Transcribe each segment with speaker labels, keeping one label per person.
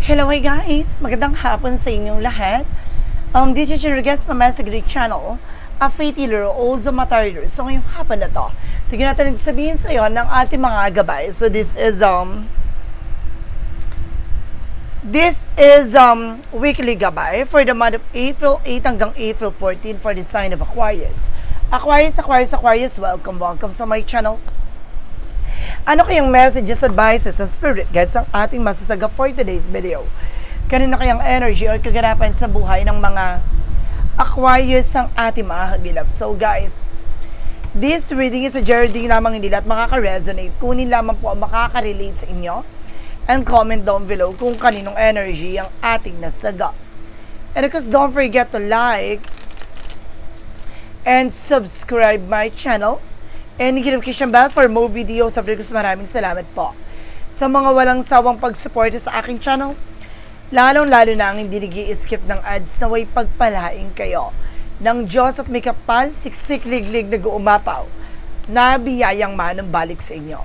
Speaker 1: Hello, hey guys! Magandang hapon sa inyong lahat. This is your guest from Mesa Greek Channel, a faith healer, also material. So ngayong hapon na to, tignan natin sabihin sa iyo ng ating mga gabay. So this is weekly gabay for the month of April 8 hanggang April 14 for the sign of Aquarius. Aquarius, welcome sa my channel. Ano kayang messages, advices, and spirit guides ang ating masasaga for today's video? Kanina kayang energy or kaganapan sa buhay ng mga Aquarius ang ating mga hagilap? So guys, this reading is a journey lamang hindi lahat makaka-resonate. Kunin lamang po ang makaka-relate sa inyo. And comment down below kung kaninong energy ang ating nasaga. And of course, don't forget to like and subscribe my channel. And notification bell for more videos. Of course, maraming salamat po sa mga walang sawang pag-support sa aking channel. Lalong-lalo na ang hindi nag-i-skip ng ads na way pagpalain kayo ng Diyos at may kapal, siksik, liglig, nag-uumapaw na biyayang manong balik sa inyo.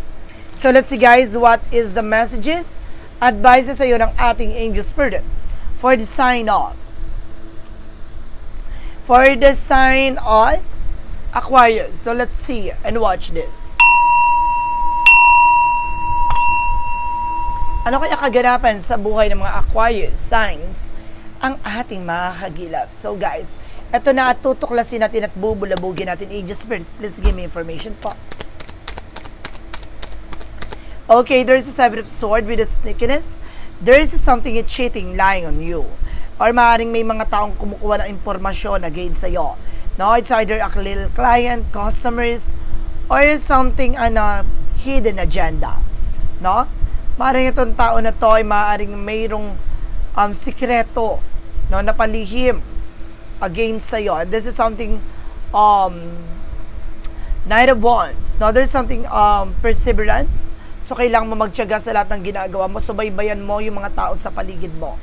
Speaker 1: So let's see guys, what is the messages, advices sa iyo ng ating angel spirit for the sign of Aquarius. So let's see and watch this. Ano kaya kaganapan sa buhay ng mga Aquarius signs ang ating mga kagilap? So guys, eto na at tutuklasin natin at bubulabugin natin. Angel Spirit, please give me information po. Okay, there is a Seven of Swords with a sneakiness. There is something cheating lying on you. Or maaaring may mga taong kumukuha ng impormasyon against sa'yo. No, it's either a little client, customers, or something hidden agenda. No? Maaaring itong tao na to ay maaaring mayroong sikreto, no, na palihim against sa'yo. And this is something Knight of Wands. No, there's something perseverance. So kailangan mo magtiyaga sa lahat ng ginagawa mo. Subaybayan mo yung mga tao sa paligid mo.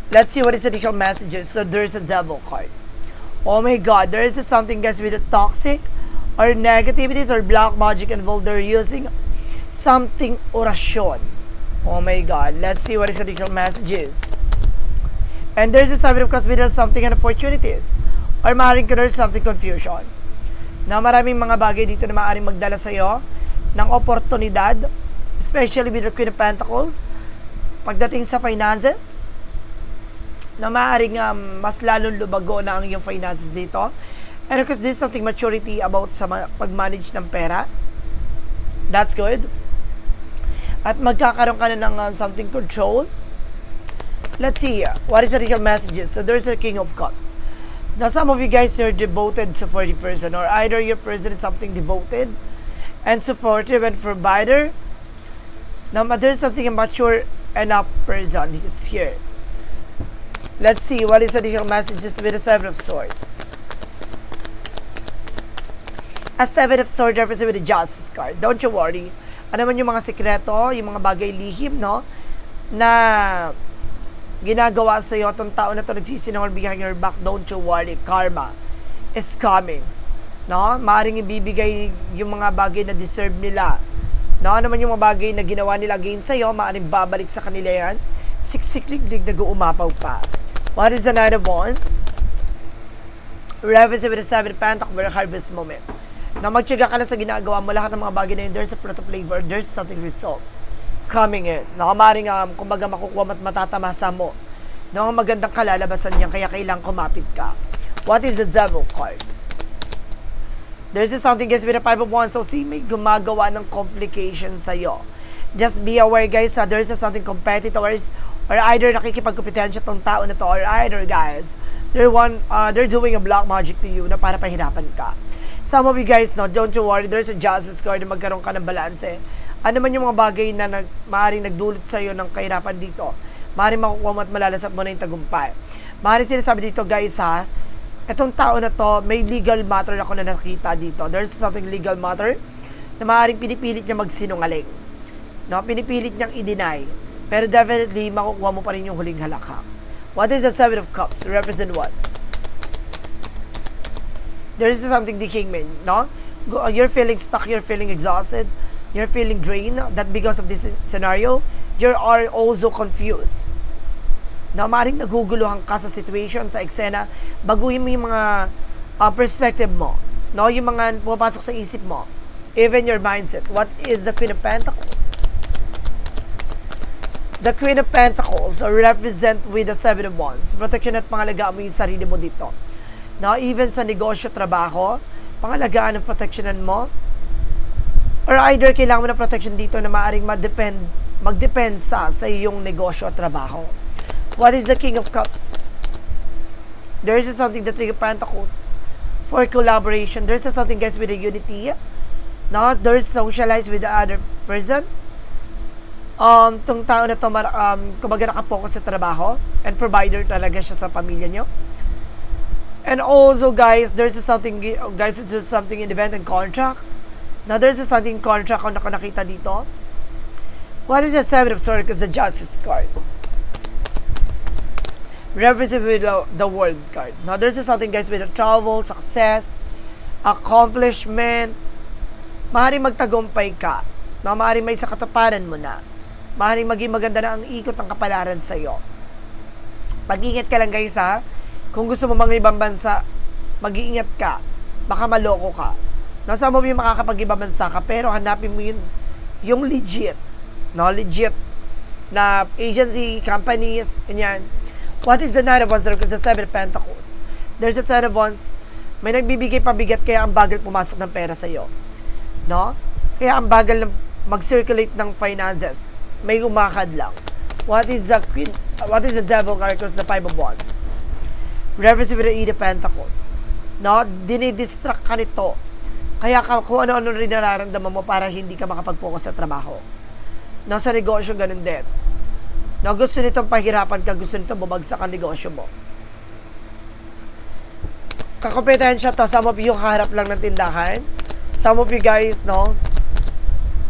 Speaker 1: Let's see what is the additional messages. So there's a Devil card. Oh my God, there is something guys with a toxic or negativities or black magic involved. They're using something orasyon. Oh my God, let's see what is the additional messages. And there's a Seven of Cups with something and opportunities. Or maaaring there's something confusion. Na maraming mga bagay dito na maaaring magdala sa iyo ng oportunidad, especially with the Queen of Pentacles pagdating sa finances, na maaaring mas lalong lubago na ang iyong finances dito. And because this is something maturity about sa pag-manage ng pera. That's good. At magkakaroon ka na ng something control. Let's see, what is the real messages? So there's a King of Cups. Now some of you guys are devoted to 40 person, or either your person is something devoted and supportive and provider. Now there's something a mature enough person is here. Let's see what is the additional messages with the Seven of Swords. A Seven of Swords represents with the Justice card. Don't you worry. Ano man yung mga sikreto, yung mga bagay lihim, no, na ginagawa sa iyo itong tao na ito nagsisinungal behind your back, don't you worry. Karma is coming. No? Maaring ibibigay yung mga bagay na deserve nila. No? Ano man yung mga bagay na ginawa nila against sa iyo, maaring babalik sa kanila yan. Siksik-liglig, nag-uumapaw pa. What is the Knight of Wands? Represent with the Seven of Pentacles, harvest moment. Na magtiyaga ka lang sa ginagawa mo, lahat ng mga bagay na yun, there's a fruit of labor, there's something result coming in. Nakamaring, kumbaga makukuha at matatamasa mo. No, magandang kalalabasan niyan, kaya kailangang kumapit ka. What is the Devil card? There's something guys with the Five of Wands, so see, may gumagawa ng complication sa'yo. Just be aware guys, there's something competitors, or either nakikipagkompetensya tong tao na to, or either guys, they're doing a black magic to you na para pahirapan ka. Some of you guys, no, don't you worry, there's a Justice card na magkaroon ka ng balanse. Ano man yung mga bagay na maaaring nagdulot sa iyo ng kahirapan dito, maaaring makukuha mo at malalasap mo na yung tagumpay. Maaaring sinasabi dito guys etong tao na to, may legal matter ako na nakita dito. There's something legal matter na maaaring pinipilit niya magsinungaling. No, pinipilit niyang i-deny. Pero definitely, makukuha mo pa rin yung huling halakha. What is the Seven of Cups? Represent what? There is something the Kingman, no? You're feeling stuck, you're feeling exhausted, you're feeling drained, that because of this scenario, you are also confused. Na maring naguguluhan ka sa situation, sa eksena, baguhin mo yung mga perspective mo. No, yung mga pumapasok sa isip mo. Even your mindset. What is the Queen of Pentacles? The Queen of Pentacles represent with the Seven of Wands. Protection at pangalagaan mo yung sarili mo dito. No, even sa negosyo, trabaho, pangalagaan ng protectionan mo. Or either kailangan mo ng protection dito na maaaring magdepensa sa iyong negosyo at trabaho. What is the King of Cups? There is something, the Three of Pentacles, for collaboration. There is something, guys, with the unity. No, there is socialize with the other person. Tong tao na to, kumbaga nakapokus sa trabaho and provider talaga siya sa pamilya nyo. And also, guys, there's something, guys, there's something in event and contract. Now, there's something contract kung nakita dito. What is the Seven of Swords? Because the Justice card represents with the World card. Now, there's something, guys, with the travel, success, accomplishment. Maaaring magtagumpay ka. No, maaaring may sa katuparan mo na. Maaaring maging maganda na ang ikot ng kapalaran sa'yo. Mag-ingat ka lang, guys, ha. Kung gusto mo mga ibang bansa, mag-iingat ka. Baka maloko ka. Nasa mo yung makakapag-ibang bansa ka, pero hanapin mo yung legit. No, legit na agency, companies, ganyan. What is the Nine of Wands? Because the Seven of Pentacles. There's a Ten of Wands. May nagbibigay pabigat, kaya ang bagal pumasok ng pera sa'yo. No? Kaya ang bagal mag-circulate ng finances. May umakad lang. What is the Queen? What is the Devil card? Because the Five of Wands. Reference with the Eight of Pentacles. No? Dinidistract ka nito. Kaya kung ano-ano rin nararamdaman mo para hindi ka makapag-focus sa trabaho. No, sa negosyo, ganun din. No, gusto nitong pahirapan ka, gusto nitong bumagsak ang negosyo mo. Kakompetensya to, some of you kaharap lang ng tindahan. Some of you guys, no,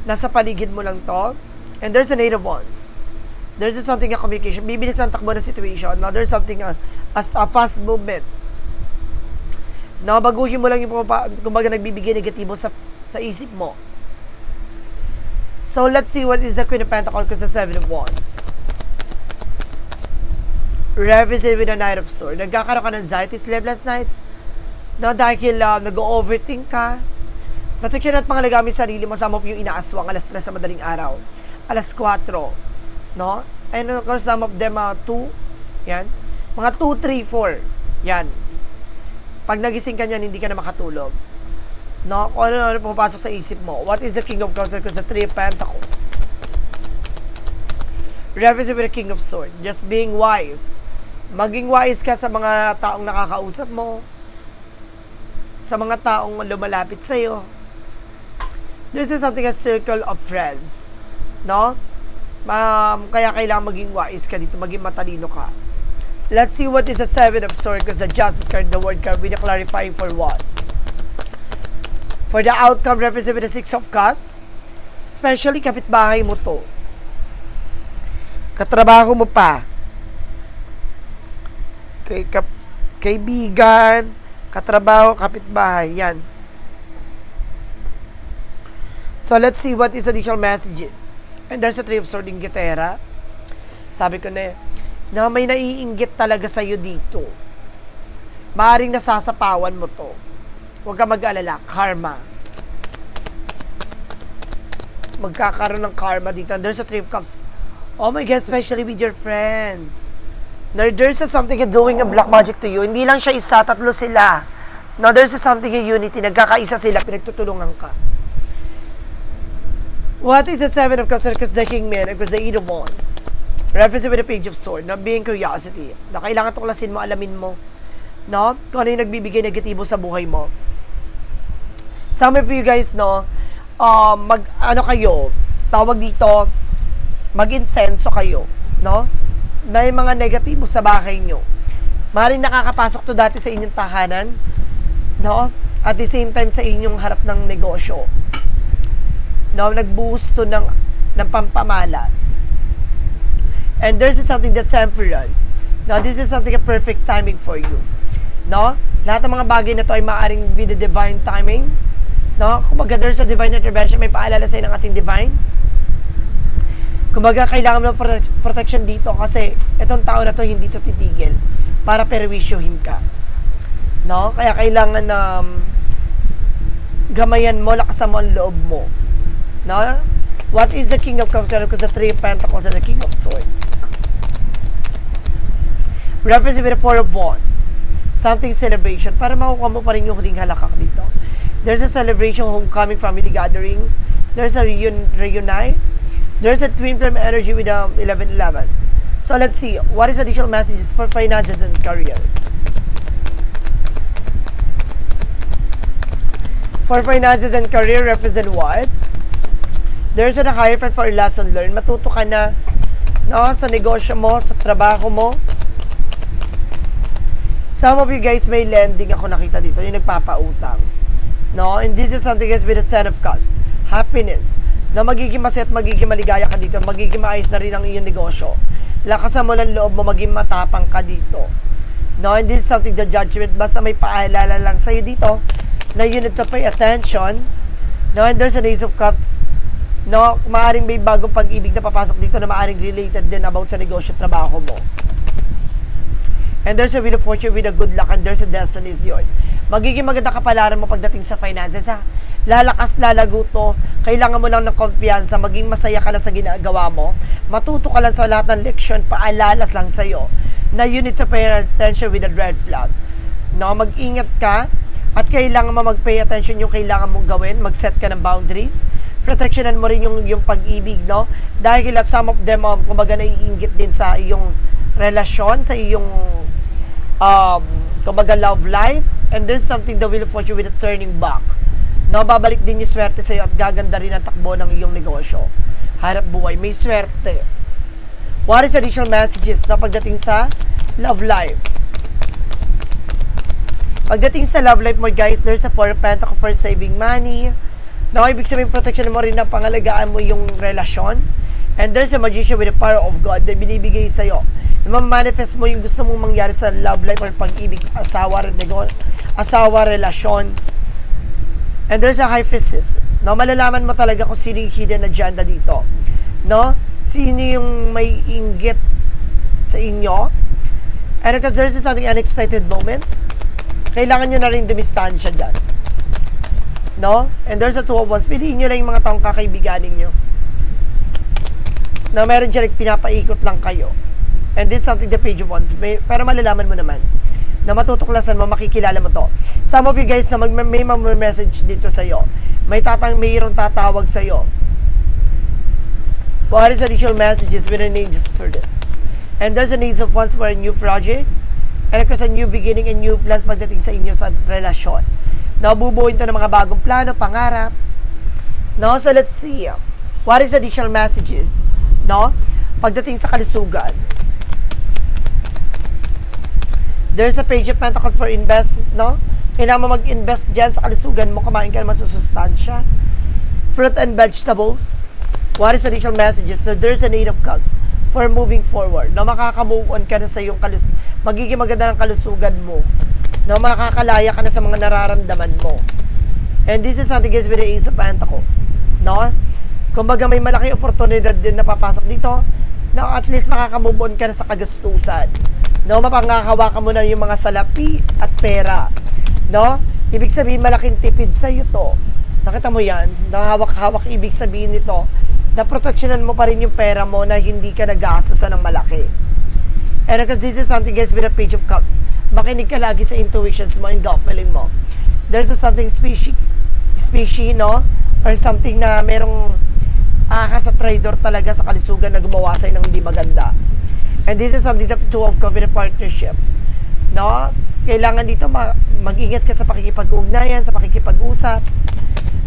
Speaker 1: nasa paligid mo lang to. And there's an Eight of Wands. There's something, a communication. Bibilis ang takbo ng situation. No, there's something, as a fast movement. No, baguhin mo lang yung kumbaga nagbibigay negatibo sa isip mo. So, let's see what is the Queen of Pentacles because the Seven of Wands. Represent with the Knight of Swords. Nagkakaroon ka ng anxiety, sleepless nights. No, dahil nag-overthink ka. Protection at pangalagaan mo yung sarili mo. Some of you inaaswang alas 3 sa madaling araw. Alas 4. No? And of course, some of them 2. Yan. Mga 2, 3, 4. Yan. Pag nagising ka niyan, hindi ka na makatulog. No? Kung ano pumapasok sa isip mo. What is the King of Cups? Because the Three of Pentacles. Represent with the King of Swords. Just being wise. Maging wise ka sa mga taong nakakausap mo. Sa mga taong lumalapit sa'yo. There's something, a circle of friends. No? Kaya kailangan maging wise ka dito. Maging matalino ka. Let's see what is the Seven of Swords. Because the Justice card, the Word card, with the clarifying for what? For the outcome, represent with the Six of Cups. Especially, kapitbahay mo to. Katrabaho mo pa. Kaibigan, katrabaho, kapitbahay. Yan. So, let's see what is additional messages. And there's a Three of Swords in Gitera. Sabi ko na may naiinggit talaga sa'yo dito. Maaring nasasapawan mo to. Huwag ka mag-alala. Karma. Magkakaroon ng karma dito. And there's a Three of Cups. Oh my God, especially with your friends. There's something doing a black magic to you. Hindi lang siya isa, tatlo sila. No, there's something in unity. Nagkakaisa sila, pinagtutulungan ka. What is the Seven of Cups? Because the Kingman, because the Eight of Wands. Reference with the Page of Swords. No, being curiosity. Na kailangan tuklasin mo, alamin mo. No? Kung ano yung nagbibigay negatibo sa buhay mo. Some of you guys, no, tawag dito, mag-insenso kayo, no? May mga negatibo sa bahay nyo. Maaaring nakakapasok to dati sa inyong tahanan, no? At the same time sa inyong harap ng negosyo. No, nagbuhos to ng pampamalas. And there's something, the temperance. No, this is something a perfect timing for you. No? Lahat ng mga bagay na to ay maaaring with the divine timing. No? Kung there's a divine intervention, may paalala sa ng ating divine. Kumbaga, kailangan mo ng protection dito kasi itong tao na to hindi to titigil para perwisyohin ka. No? Kaya kailangan na gamayan mo, lakasan mo ang loob mo. No? What is the King of Cups? Because the Three of Pentacles and the King of Swords. Reference with the Four of Wands. Something celebration. Para makukuha mo pa rin yung huling halakak dito. There's a celebration, homecoming, family gathering. There's a reunite. There's a twin flame energy with 11-11. So let's see. What is additional messages for finances and career? For finances and career, represent what? There's a Hierophant for lesson learned. Matuto ka na, no, sa negosyo mo, sa trabaho mo. Some of you guys may lending ako nakita dito, yung nagpapautang. No? And this is something else with the Ten of Cups. Happiness. Na magiging masaya at magiging maligaya ka dito. Magiging maayos na rin ang iyong negosyo. Lakasan mo ng loob mo, maging matapang ka dito. No? And this is something the judgment. Basta may paalala lang sa'yo dito na you need to pay attention. No? And there's an Ace of Cups. No? Maaring may bagong pag-ibig na papasok dito na maaring related din about sa negosyo trabaho mo. And there's a Wheel of Fortune with a good luck and there's a destiny is yours. Magiging maganda kapalaran mo pagdating sa finances, ha? Lalakas, lalago to. Kailangan mo lang ng kumpiyansa. Maging masaya ka lang sa ginagawa mo. Matuto ka lang sa lahat ng leksyon. Paalalas lang sa'yo na you need to pay attention with a red flag. No? Mag-ingat ka at kailangan mo mag-pay attention yung kailangan mong gawin. Mag-set ka ng boundaries. Protectionan mo rin yung pag-ibig, no? Dahil some of them, kumbaga naiinggit din sa iyong relasyon, sa iyong kumbaga love life. And there's something the Wheel of Fortune with a turning back. No, babalik din yung swerte sa'yo at gaganda rin ang takbo ng iyong negosyo. Harap buhay, may swerte. What is additional messages na pagdating sa love life? Pagdating sa love life mo guys, there's a Four of Pentacles for saving money. Now, ibig sabihin, protection mo rin na pangalagaan mo yung relasyon. And there's a Magician with the power of God na binibigay sa'yo. Na ma-manifest mo yung gusto mong mangyari sa love life or pag-ibig, asawa, relasyon. And there's a High Priestess. No, malalaman mo talaga kung sino yung hidden agenda dito. No? Sino yung may inggit sa inyo. And because there's something unexpected moment, kailangan nyo na rin dumistansya dyan. No? And there's a Two of Wands. Piliin nyo lang yung mga taong kakaibiganin nyo. Na meron dyan, pinapaikot lang kayo. And this is something the Page of Wands. Pero malalaman mo naman na matutuklasan mo, makikilala mo to. Some of you guys na may message dito sa'yo. Mayroong tatawag sa'yo. What is additional messages with an angel spirit? And there's a need of Wands for a new project. And because a new beginning and new plans pagdating sa inyo sa relasyon. Nabubuhin to ng mga bagong plano, pangarap. No? So let's see. What is additional messages? No? Pagdating sa kalusugan. There's a Page of Pentacles for invest, no? Kailangan mo mag-invest dyan sa kalusugan mo, kumain ka naman sa sustansya. Fruit and vegetables. What is additional messages? So there's a Eight of Cups for moving forward. No, makaka-move on ka na sa iyong magiging maganda ng kalusugan mo. No, makakalaya ka na sa mga nararamdaman mo. And this is something is with the Ace of Pentacles. No? Kumbaga may malaking oportunidad din na papasok dito. No, at least makaka-move on ka na sa kagastusan. No, mapanghahawakan mo na yung mga salapi at pera. No? Ibig sabihin, malaking tipid sa iyo to. Nakita mo yan? Nahawak-hawak, ibig sabihin nito, na proteksyonan mo pa rin yung pera mo na hindi ka nag-gastosan ng malaki. And because this is something guys with a Page of Cups, makinig ka lagi sa intuitions mo and gut feeling mo. There's a something species, no? Or something na merong ka sa trader talaga sa kalusugan na gumawa sa'yo ng hindi maganda. And this is something that Two of Cups with a partnership. No? Kailangan dito mag-ingat ka sa pakikipag-ugnayan, sa pakikipag-usap.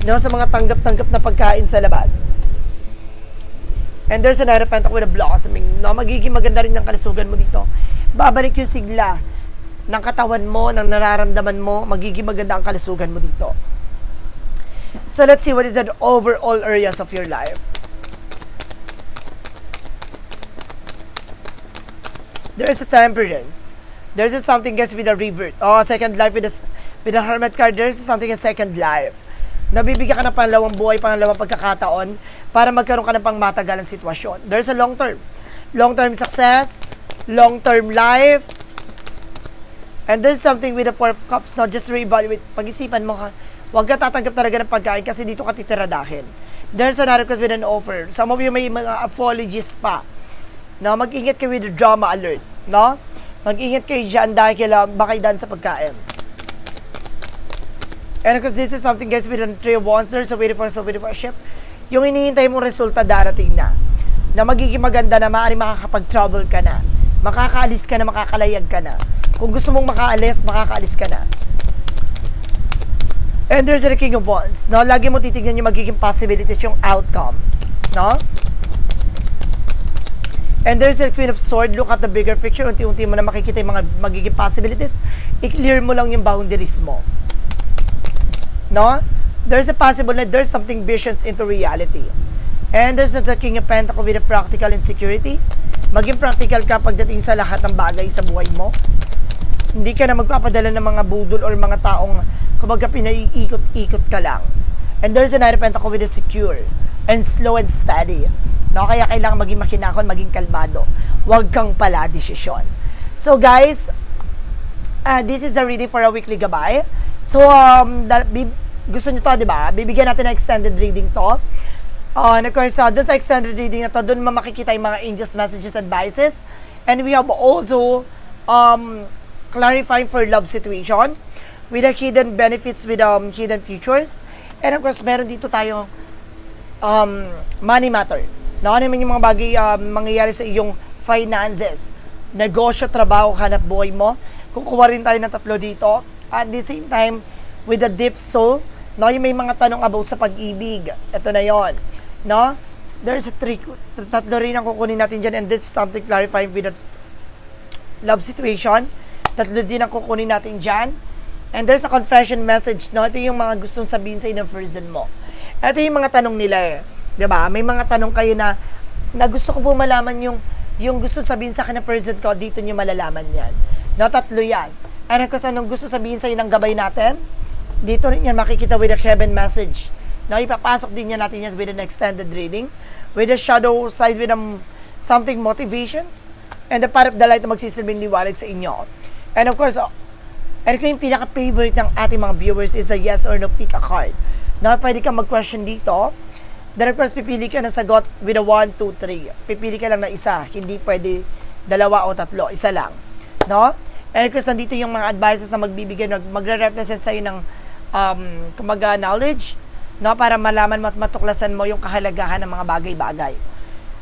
Speaker 1: No? Sa mga tanggap-tanggap na pagkain sa labas. And there's another Pentacle with a blossoming. No? Magiging maganda rin ng kalusugan mo dito. Babalik yung sigla ng katawan mo, ng nararamdaman mo. Magiging maganda ang kalusugan mo dito. So let's see what is the overall areas of your life. There's a Temperance. There's a something guys with a revert. Oh, second life with a Hermit card. There's something a second life. Nabibigyan ka ng pangalawang buhay, pangalawang pagkakataon para magkaroon ka ng pangmatagalang sitwasyon. There's a long-term success, long-term life, and there's something with the Four of Cups, no? Just reevaluate. Pag-isipan mo ka, huwag ka tatanggap talaga ng pagkain kasi dito ka titiradahin. There's another card with an offer. Some of you may mga apologies pa. No? Mag-ingat kayo with the drama alert. No? Mag-ingat kayo dyan dahil baka idan sa pagkain. And because this is something, guys, with the Three of Wands, there's a waiting for a ship. Yung hinihintay mong resulta darating na magiging maganda na maaaring makakapag-travel ka na. Makakaalis ka na, makakalayag ka na. Kung gusto mong makaalis ka na. And there's the King of Wands. No? Lagi mo titignan yung magiging possibilities, yung outcome. No? And there's the Queen of Swords. Look at the bigger picture. Unti-unti mo na makikita yung mga magiging possibilities. I-clear mo lang yung boundaries mo. No? There's a possible that there's something visions into reality. And there's the King of Pentacles with a practical insecurity. Maging practical ka pagdating sa lahat ng bagay sa buhay mo. Hindi ka na magpapadala ng mga budol or mga taong kumbaga pinaiikot-ikot ka lang. And there's another Pentacle with a secure and slow and steady. No? Kaya kailangan maging makinakon, maging kalmado. Huwag kang pala desisyon. So guys, this is a reading for a weekly gabay. So, gusto nyo to, di ba? Bibigyan natin ng extended reading to. And of course, doon sa extended reading na to, doon makikita yung mga angels, messages, advices. And we have also clarifying for love situation with the hidden benefits, with hidden futures. And of course, meron dito tayo money matter. No? Ano naman yung mga bagay mangyayari sa iyong finances, negosyo, trabaho, hanap buhay mo. Kukuha rin tayo ng tatlo dito. At the same time, with the deep soul, no, yung may mga tanong about sa pag-ibig. Ito na yon, no? There's a tatlo rin ang kukunin natin dyan, and this is something clarifying with the love situation. Tatlo din ang kukunin natin dyan. And there's a confession message, no? Ito yung mga gustong sabihin sa inyo person mo. Ito yung mga tanong nila eh. Diba? May mga tanong kayo na gusto ko po malaman yung gusto sabihin sa akin ng person ko, dito nyo malalaman yan. No? Tatlo yan. And kung anong gusto sabihin sa inyo ng gabay natin, dito rin yan makikita with a heaven message. Now, ipapasok din yan natin yan with an extended reading. With the shadow side, with something motivations. And the part of the light na magsisilbing liwanag sa inyo. And of course, and kung yung pinaka-favorite ng ating mga viewers is a yes or no pick a card. Now, pwede kang mag-question dito. Then of course, pipili ka ng sagot with a 1, 2, 3. Pipili ka lang ng isa. Hindi pwede dalawa o tatlo. Isa lang. No? And of course, nandito yung mga advices na magbibigay, magre-represent sa'yo ng kumaga knowledge, no? Para malaman mo at matuklasan mo yung kahalagahan ng mga bagay-bagay.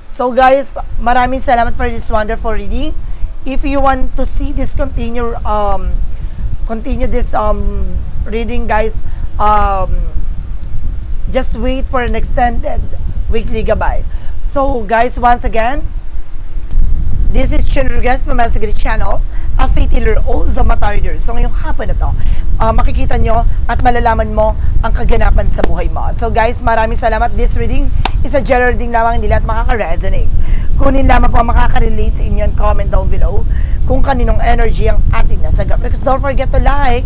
Speaker 1: So guys, maraming salamat for this wonderful reading. If you want to see this continue this reading, guys, just wait for an extended weekly gabay. So guys, once again, this is Chin Rodriguez from Masagri Channel, a faith healer, also matarder. So ngayong hapon na to, makikita nyo at malalaman mo ang kaganapan sa buhay mo. So guys, maraming salamat. This reading is a general reading lamang, hindi lahat makaka-resonate. Kunin lamang po ang makaka-relate sa inyo and comment down below kung kaninong energy ang ating nasagap. Because don't forget to like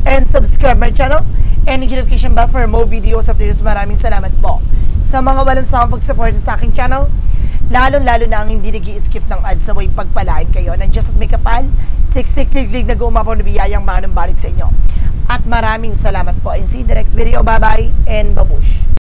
Speaker 1: and subscribe my channel and notification bell for more videos of this. Maraming salamat po sa mga walang sawang pag-support sa aking channel. Lalo-lalo na ang hindi nag-i-skip ng ads, away pagpalain kayo. Nandiyan at may kapal, siksik-liglig na gumapaw na biyayang manong balik sa inyo. At maraming salamat po. And see you in the next video. Bye-bye and babush.